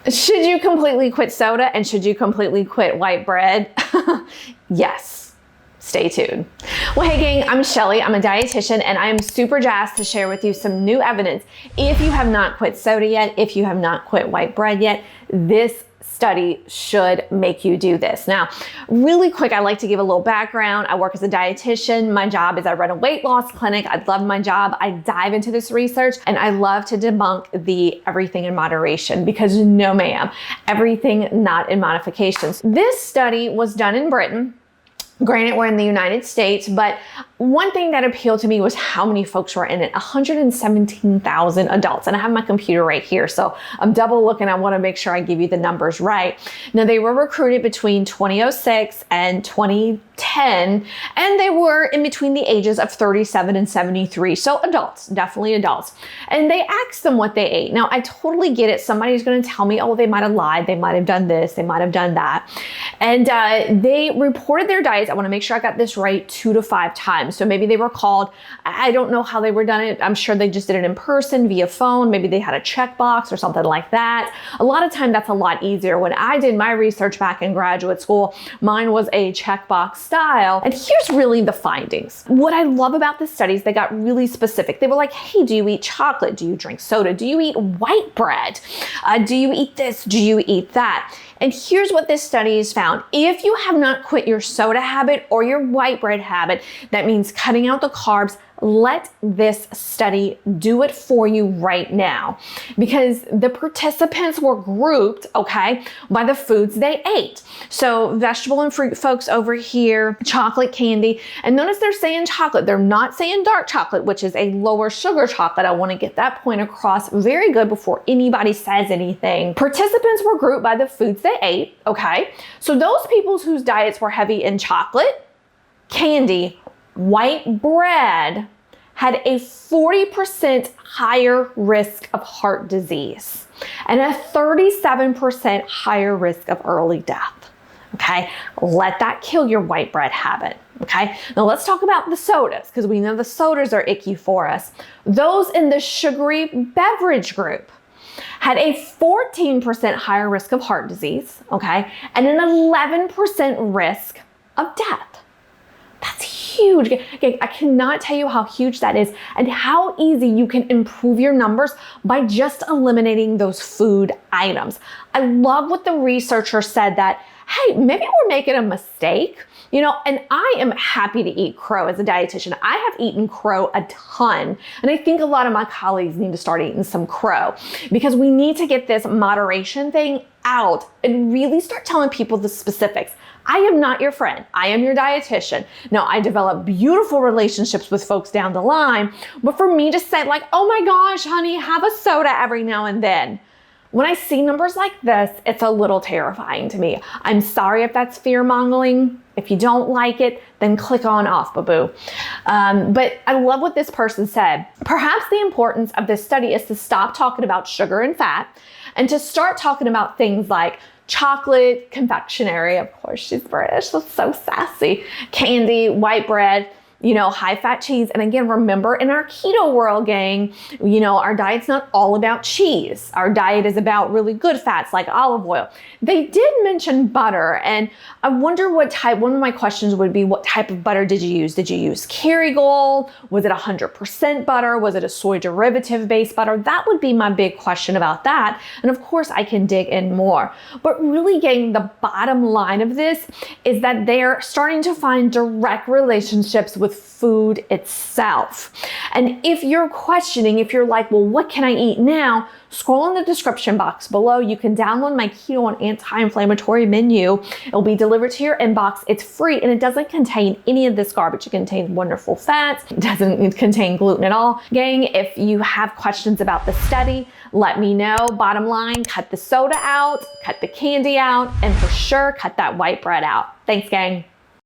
Should you completely quit soda and should you completely quit white bread? Yes. Stay tuned. Well, hey gang, I'm Shelly. I'm a dietitian and I'm super jazzed to share with you some new evidence. If you have not quit soda yet, if you have not quit white bread yet, this study should make you do this. Now, really quick, I like to give a little background. I work as a dietitian. My job is I run a weight loss clinic. I love my job. I dive into this research and I love to debunk the everything in moderation because no ma'am, everything not in modifications. This study was done in Britain. Granted, we're in the United States, but one thing that appealed to me was how many folks were in it. 117,000 adults. And I have my computer right here, so I'm double looking. I want to make sure I give you the numbers right. Now, they were recruited between 2006 and 2010, and they were in between the ages of 37 and 73. So adults, definitely adults. And they asked them what they ate. Now, I totally get it. Somebody's going to tell me, oh, they might have lied. They might have done this. They might have done that. And they reported their diets. I want to make sure I got this right 2 to 5 times. So maybe they were called, I don't know how they were done it. I'm sure they just did it in person via phone. Maybe they had a checkbox or something like that. A lot of time that's a lot easier. When I did my research back in graduate school, mine was a checkbox style. And here's really the findings. What I love about the studies, they got really specific. They were like, hey, do you eat chocolate? Do you drink soda? Do you eat white bread? Do you eat this? Do you eat that? And here's what this study has found. If you have not quit your soda habit or your white bread habit, that means cutting out the carbs, let this study do it for you right now. Because the participants were grouped, okay, by the foods they ate. So vegetable and fruit folks over here, chocolate, candy, and notice they're saying chocolate. They're not saying dark chocolate, which is a lower sugar chocolate. I want to get that point across very good before anybody says anything. Participants were grouped by the foods they ate, okay? So those people whose diets were heavy in chocolate, candy, white bread had a 40% higher risk of heart disease and a 37% higher risk of early death. Okay, let that kill your white bread habit. Okay, now let's talk about the sodas because we know the sodas are icky for us. Those in the sugary beverage group had a 14% higher risk of heart disease, okay, and an 11% risk of death. That's huge. Okay, I cannot tell you how huge that is and how easy you can improve your numbers by just eliminating those food items. I love what the researcher said that, hey, maybe we're making a mistake, you know, and I am happy to eat crow as a dietitian. I have eaten crow a ton, and I think a lot of my colleagues need to start eating some crow because we need to get this moderation thing out and really start telling people the specifics. I am not your friend. I am your dietitian. Now, I develop beautiful relationships with folks down the line, but for me to say like, oh my gosh, honey, have a soda every now and then. When I see numbers like this, it's a little terrifying to me. I'm sorry if that's fear-mongering. If you don't like it, then click on off, boo-boo. But I love what this person said. Perhaps the importance of this study is to stop talking about sugar and fat and to start talking about things like chocolate, confectionery, of course she's British, that's so sassy, candy, white bread, you know, high-fat cheese. And again, remember in our keto world, gang, you know, our diet's not all about cheese. Our diet is about really good fats like olive oil. They did mention butter, and I wonder what type, one of my questions would be, what type of butter did you use? Did you use Kerrygold? Was it 100% butter? Was it a soy derivative-based butter? That would be my big question about that. And of course, I can dig in more. But really, gang, the bottom line of this is that they're starting to find direct relationships with food itself. And if you're questioning, if you're like, well, what can I eat now? Scroll in the description box below. You can download my keto and anti-inflammatory menu. It'll be delivered to your inbox. It's free and it doesn't contain any of this garbage. It contains wonderful fats. It doesn't contain gluten at all. Gang, if you have questions about the study, let me know. Bottom line, cut the soda out, cut the candy out, and for sure, cut that white bread out. Thanks, gang.